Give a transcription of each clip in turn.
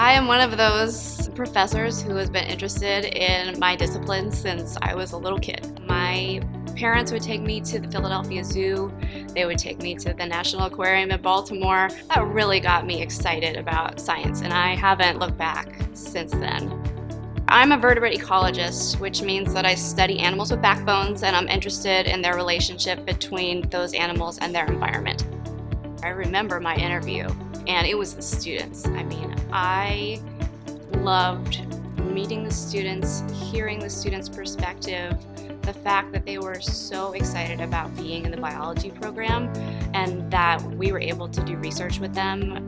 I am one of those professors who has been interested in my discipline since I was a little kid. My parents would take me to the Philadelphia Zoo. They would take me to the National Aquarium in Baltimore. That really got me excited about science, and I haven't looked back since then. I'm a vertebrate ecologist, which means that I study animals with backbones, and I'm interested in their relationship between those animals and their environment. I remember my interview, and it was the students. I loved meeting the students, hearing the students' perspective, the fact that they were so excited about being in the biology program, and that we were able to do research with them,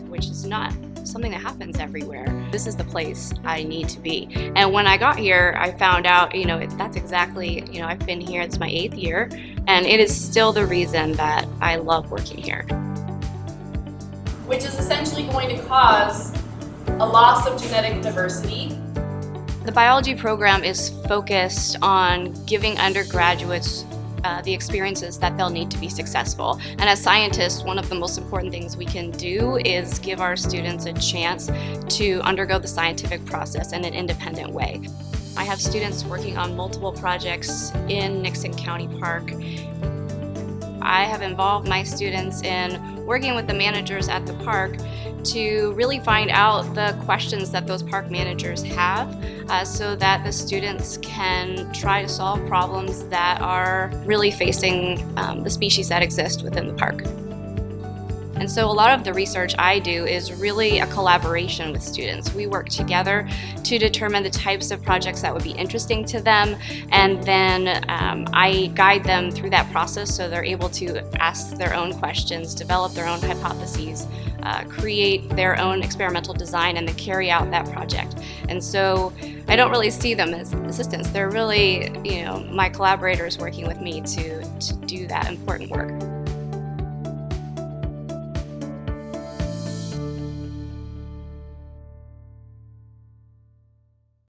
which is not something that happens everywhere. This is the place I need to be. And when I got here, I found out, that's exactly, I've been here, it's my 8th year, and it is still the reason that I love working here. Which is essentially going to cause a loss of genetic diversity. The biology program is focused on giving undergraduates the experiences that they'll need to be successful. And as scientists, one of the most important things we can do is give our students a chance to undergo the scientific process in an independent way. I have students working on multiple projects in Nixon County Park. I have involved my students in working with the managers at the park to really find out the questions that those park managers have so that the students can try to solve problems that are really facing the species that exist within the park. And so a lot of the research I do is really a collaboration with students. We work together to determine the types of projects that would be interesting to them, and then I guide them through that process so they're able to ask their own questions, develop their own hypotheses, create their own experimental design, and then carry out that project. And so I don't really see them as assistants. They're really, my collaborators working with me to do that important work.